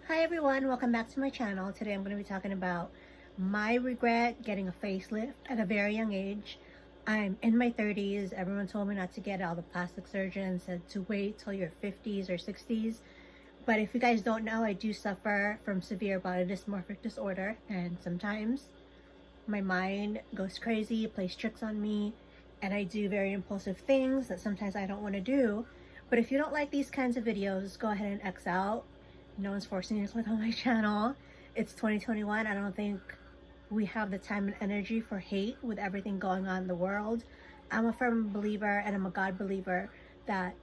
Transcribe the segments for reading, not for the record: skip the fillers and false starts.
Hi everyone, welcome back to my channel. Today I'm going to be talking about my regret getting a facelift at a very young age. I'm in my 30s. Everyone told me not to get it. All the plastic surgeons said to wait till your 50s or 60s. But if you guys don't know, I do suffer from severe body dysmorphic disorder, and sometimes my mind goes crazy, plays tricks on me, and I do very impulsive things that sometimes I don't want to do. But if you don't like these kinds of videos, go ahead and X out. No one's forcing you to click on my channel. It's 2021. I don't think we have the time and energy for hate with everything going on in the world. I'm a firm believer, and I'm a God believer, that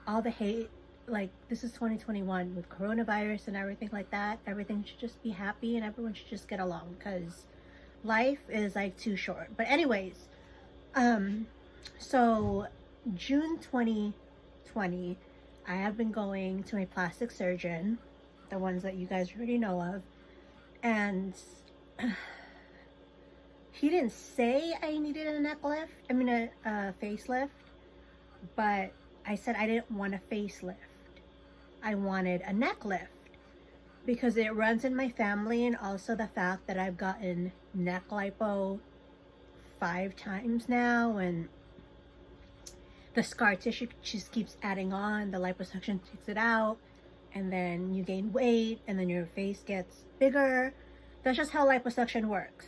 all the hate, like, this is 2021 with coronavirus and everything like that, everything should just be happy and everyone should just get along, because life is like too short. But anyways, so June 2020, I have been going to my plastic surgeon, the ones that you guys already know of, and he didn't say I needed a neck lift, a facelift, but I said I didn't want a facelift. I wanted a neck lift because it runs in my family, and also the fact that I've gotten neck lipo 5 times now, and the scar tissue just keeps adding on. The liposuction takes it out, and then you gain weight, and then your face gets bigger. That's just how liposuction works.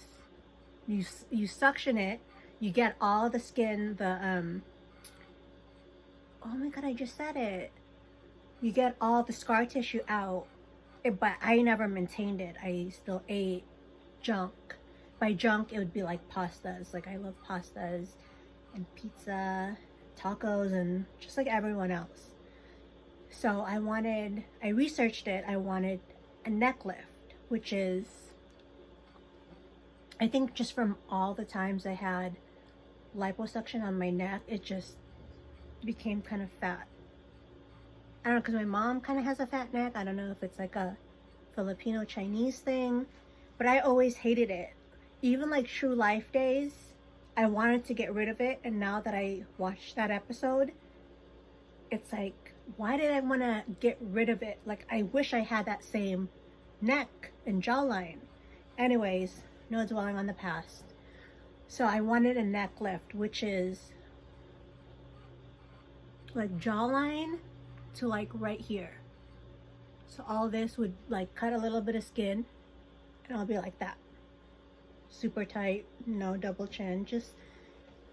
You suction it, you get all the skin, oh my god, I just said it. You get all the scar tissue out, but I never maintained it. I still ate junk. By junk, it would be like pastas. Like, I love pastas and pizza, tacos, and just like everyone else. So I researched it. I wanted a neck lift, which is, I think just from all the times I had liposuction on my neck, it just became kind of fat. I don't know, because my mom kind of has a fat neck. I don't know if it's like a Filipino Chinese thing, but I always hated it. Even like True Life days, I wanted to get rid of it, and now that I watched that episode, it's like, why did I want to get rid of it? Like, I wish I had that same neck and jawline. Anyways, no dwelling on the past. So I wanted a neck lift, which is like jawline to like right here. So all this would like cut a little bit of skin, and I'll be like that. Super tight, no double chin, just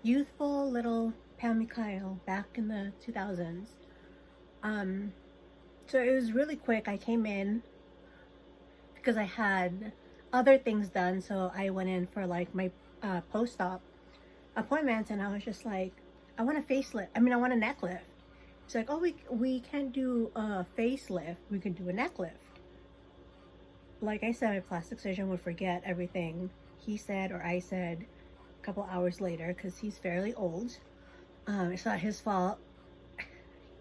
youthful little Pamela back in the 2000s. So it was really quick. I came in because I had other things done, so I went in for like my post-op appointments, and I was just like, I want a facelift. I want a neck lift. It's like, oh, we can't do a facelift, we can do a neck lift. Like I said, my plastic surgeon would forget everything he said or I said a couple hours later, because he's fairly old. It's not his fault.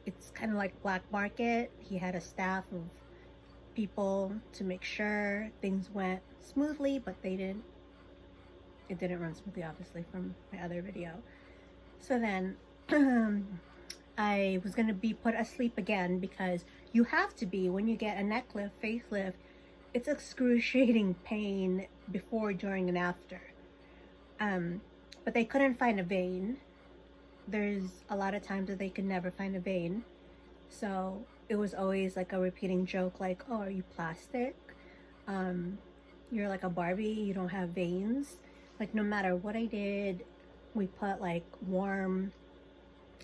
It's kind of like black market. He had a staff of people to make sure things went smoothly, but it didn't run smoothly, obviously, from my other video. So then I was going to be put asleep again, because you have to be when you get a neck lift, facelift. It's excruciating pain before, during, and after. But they couldn't find a vein. There's a lot of times that they could never find a vein. So it was always like a repeating joke, like, oh, are you plastic? You're like a Barbie, you don't have veins. Like, no matter what I did, we put like warm,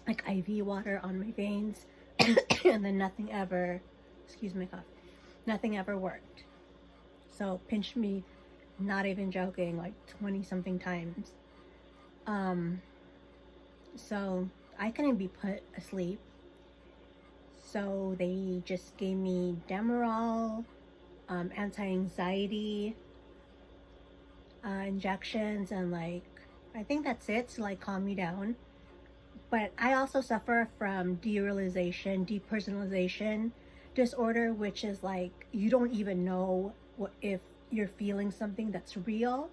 like IV water on my veins, and then nothing ever, excuse my cough, nothing ever worked. So pinched me, not even joking, like 20 something times. So I couldn't be put asleep. So they just gave me Demerol, anti-anxiety injections, and like, I think that's it to like calm me down. But I also suffer from depersonalization disorder, which is like, you don't even know if you're feeling something that's real,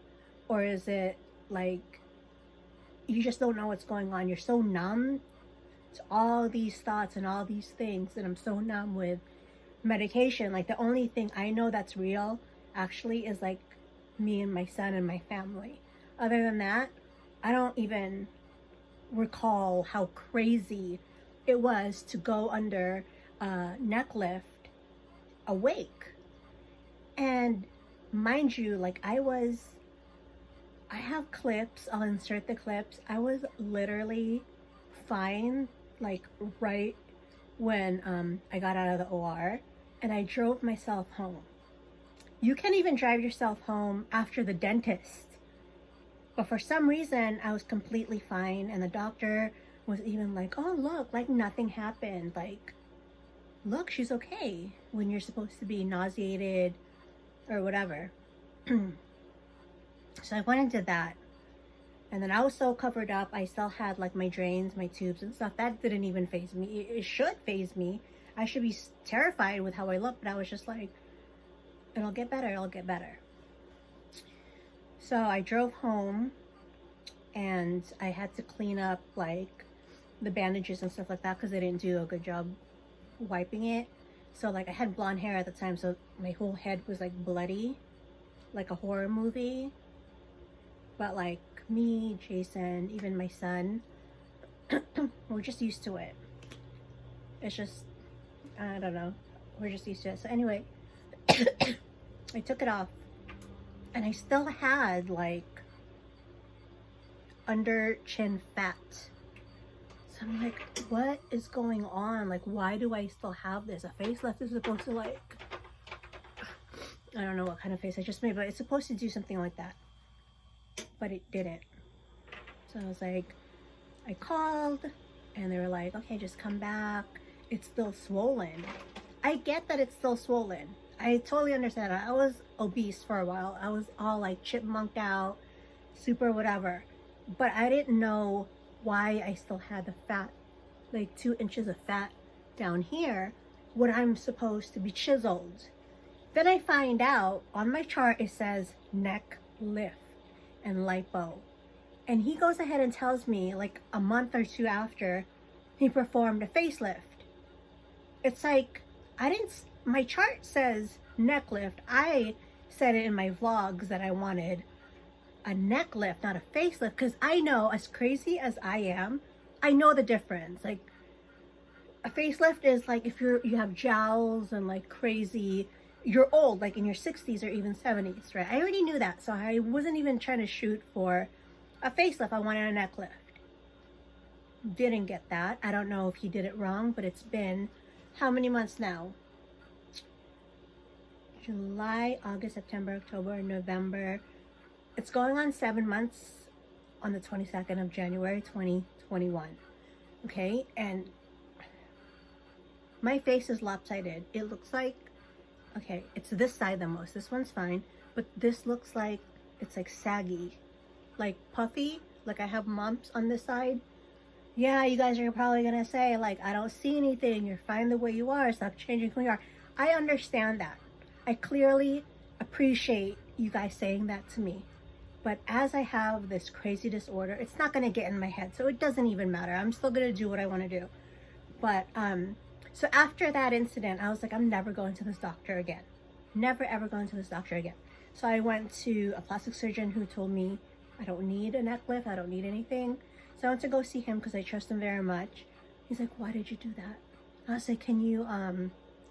or is it like, you just don't know what's going on. You're so numb to all these thoughts and all these things, and I'm so numb with medication. Like the only thing I know that's real actually is like me and my son and my family. Other than that, I don't even recall how crazy it was to go under neck lift awake. And mind you, like I have clips, I'll insert the clips. I was literally fine, like right when I got out of the OR, and I drove myself home. You can't even drive yourself home after the dentist. But for some reason, I was completely fine, and the doctor was even like, oh, look, like nothing happened. Like, look, she's okay, when you're supposed to be nauseated or whatever. So I went and did that. And then I was so covered up, I still had like my drains, my tubes and stuff. That didn't even faze me. It should faze me. I should be terrified with how I look, but I was just like, it'll get better, it'll get better. So I drove home and I had to clean up like the bandages and stuff like that because they didn't do a good job wiping it. So like I had blonde hair at the time, so my whole head was like bloody, like a horror movie. But like me, Jason, even my son, we're just used to it. It's just, I don't know, we're just used to it. So anyway, I took it off and I still had like under chin fat. So I'm like, what is going on? Like, why do I still have this? A facelift is supposed to like, I don't know what kind of face I just made, but it's supposed to do something like that. But it didn't. So I was like, I called and they were like, okay, just come back. It's still swollen. I get that it's still swollen. I totally understand that. I was obese for a while. I was all like chipmunked out, super whatever. But I didn't know why I still had the fat, like 2 inches of fat down here when I'm supposed to be chiseled. Then I find out on my chart it says neck lift and lipo. And he goes ahead and tells me like a month or two after he performed a facelift. It's like, my chart says neck lift. I said it in my vlogs that I wanted a neck lift, not a facelift, because I know, as crazy as I am, I know the difference. Like a facelift is like if you have jowls and like crazy, you're old, like in your 60s or even 70s, right? I already knew that, so I wasn't even trying to shoot for a facelift. I wanted a neck lift. Didn't get that. I don't know if he did it wrong, but it's been how many months now? July, August, September, October, November. It's going on 7 months on the 22nd of January 2021. Okay, and my face is lopsided. It looks like, okay, it's this side the most. This one's fine, but this looks like it's like saggy, like puffy, like I have bumps on this side. Yeah, you guys are probably gonna say like, I don't see anything, you're fine the way you are, stop changing who you are. I understand that. I clearly appreciate you guys saying that to me. But as I have this crazy disorder, it's not gonna get in my head, so it doesn't even matter. I'm still gonna do what I wanna do. But so after that incident, I was like, I'm never going to this doctor again. Never ever going to this doctor again. So I went to a plastic surgeon who told me I don't need a neck lift, I don't need anything. So I went to go see him because I trust him very much. He's like, why did you do that? I was like, can you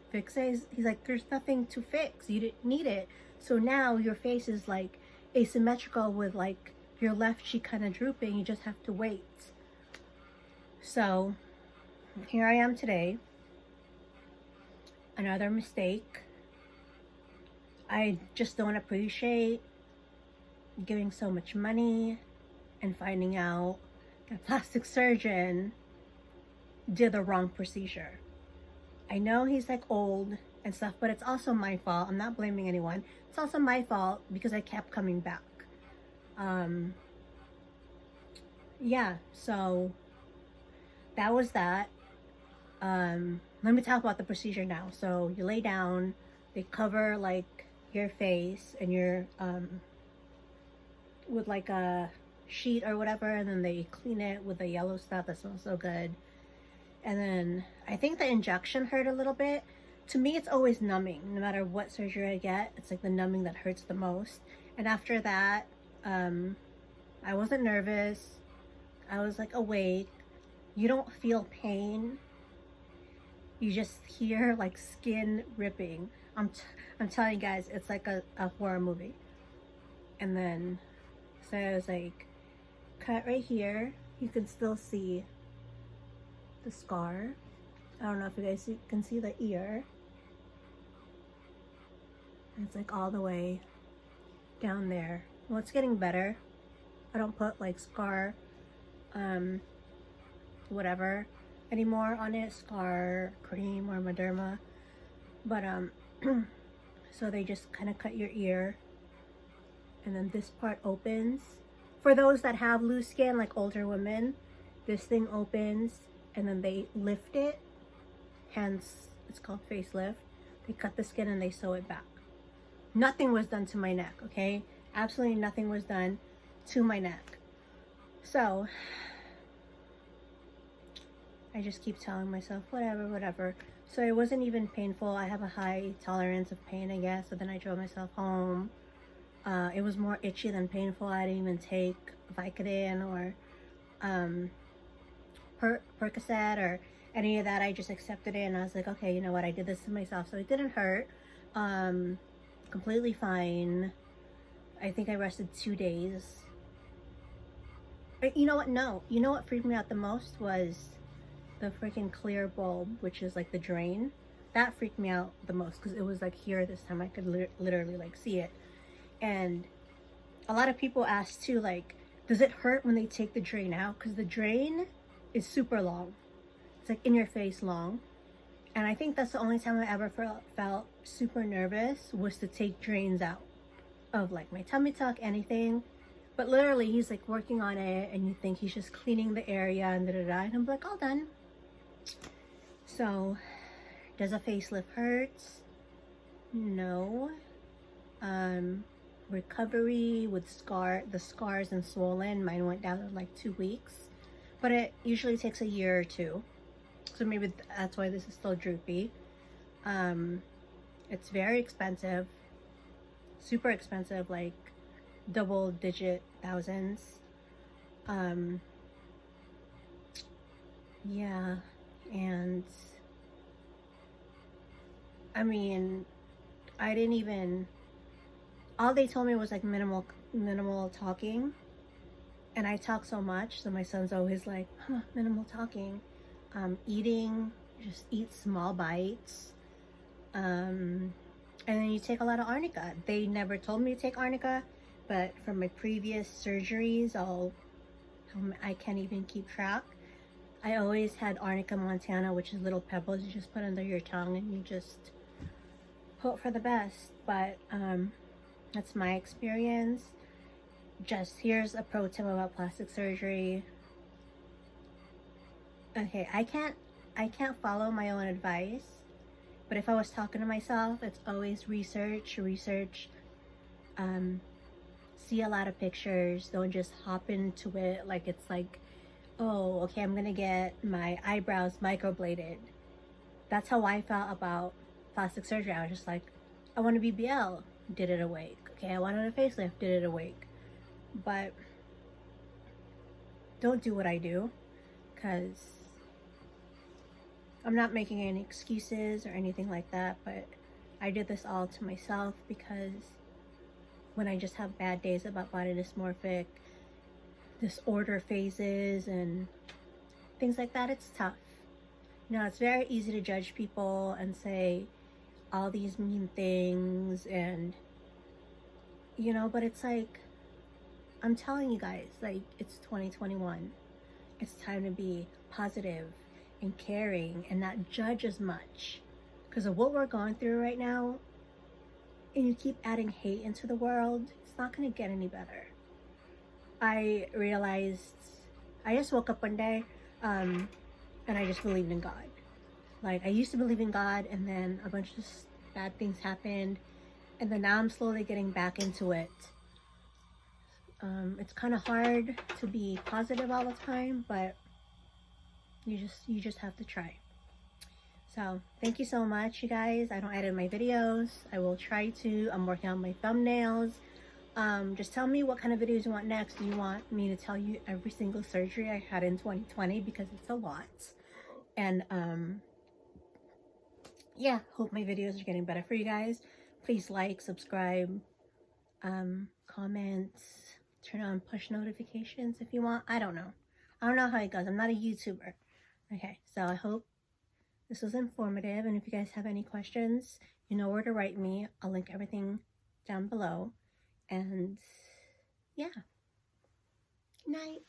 fix it? He's like, there's nothing to fix. You didn't need it. So now your face is like asymmetrical with like your left cheek kind of drooping. You just have to wait. So here I am today. Another mistake. I just don't appreciate giving so much money and finding out that plastic surgeon did the wrong procedure. I know he's like old and stuff, but it's also my fault. I'm not blaming anyone. It's also my fault because I kept coming back. Yeah, so that was that. Let me talk about the procedure now. So you lay down, they cover like your face and your with like a sheet or whatever, and then they clean it with the yellow stuff that smells so good. And then I think the injection hurt a little bit. to me, it's always numbing. No matter what surgery I get, it's like the numbing that hurts the most. And after that, I wasn't nervous. I was like awake. You don't feel pain. You just hear like skin ripping. I'm telling you guys, it's like a horror movie. And then, so I was like, cut right here. You can still see the scar. I don't know if you guys can see the ear. It's like all the way down there. Well, it's getting better. I don't put like scar, whatever anymore on it, scar cream or Mederma. But so they just kind of cut your ear, and then this part opens. For those that have loose skin, like older women, this thing opens and then they lift it. Hence, it's called facelift. They cut the skin and they sew it back. Nothing was done to my neck, okay? Absolutely nothing was done to my neck. So, I just keep telling myself, whatever, whatever. So it wasn't even painful. I have a high tolerance of pain, I guess. So then I drove myself home. It was more itchy than painful. I didn't even take Vicodin or Percocet or any of that. I just accepted it, and I was like, okay, you know what? I did this to myself. So it didn't hurt. Completely fine. I think I rested 2 days. But you know what? No. You know what freaked me out the most was the freaking clear bulb, which is like the drain. That freaked me out the most because it was like here this time. I could literally like see it. And a lot of people ask too, like, does it hurt when they take the drain out? Because the drain is super long. It's like in your face long. And I think that's the only time I ever felt super nervous was to take drains out of like my tummy tuck, anything. But literally he's like working on it and you think he's just cleaning the area and da-da-da. And I'm like, all done. So, does a facelift hurt? No. Recovery with the scars and swollen, mine went down in like 2 weeks. But it usually takes a year or two. So maybe that's why this is still droopy. It's very expensive. Super expensive, like double-digit thousands. Yeah, and I mean, I didn't even, all they told me was like minimal talking, and I talk so much, so my son's always like, minimal talking. Eating, just eat small bites, and then you take a lot of arnica. They never told me to take arnica, but from my previous surgeries, I can't even keep track. I always had arnica montana, which is little pebbles you just put under your tongue and you just hope for the best. But that's my experience. Just here's a pro tip about plastic surgery. Okay, I can't follow my own advice, but if I was talking to myself, it's always research, see a lot of pictures. Don't just hop into it like it's like, oh, okay, I'm gonna get my eyebrows microbladed. That's how I felt about plastic surgery. I was just like, I want to be BL, did it awake. Okay, I wanted a facelift, did it awake. But don't do what I do, because I'm not making any excuses or anything like that, but I did this all to myself because when I just have bad days about body dysmorphic, disorder phases and things like that, it's tough. You know, it's very easy to judge people and say all these mean things and, you know, but it's like, I'm telling you guys, like, it's 2021. It's time to be positive and caring and not judge as much because of what we're going through right now. And you keep adding hate into the world, it's not going to get any better. I realized, I just woke up one day and I just believed in God. Like, I used to believe in God, and then a bunch of bad things happened, and then now I'm slowly getting back into it. It's kind of hard to be positive all the time, but you just have to try. So thank you so much, you guys. I don't edit my videos. I will try to. I'm working on my thumbnails. Just tell me what kind of videos you want next. Do you want me to tell you every single surgery I had in 2020? Because it's a lot. And yeah, hope my videos are getting better for you guys. Please like, subscribe, comment, turn on push notifications if you want. I don't know how it goes. I'm not a YouTuber. Okay, so I hope this was informative, and if you guys have any questions, you know where to write me. I'll link everything down below. And yeah, good night.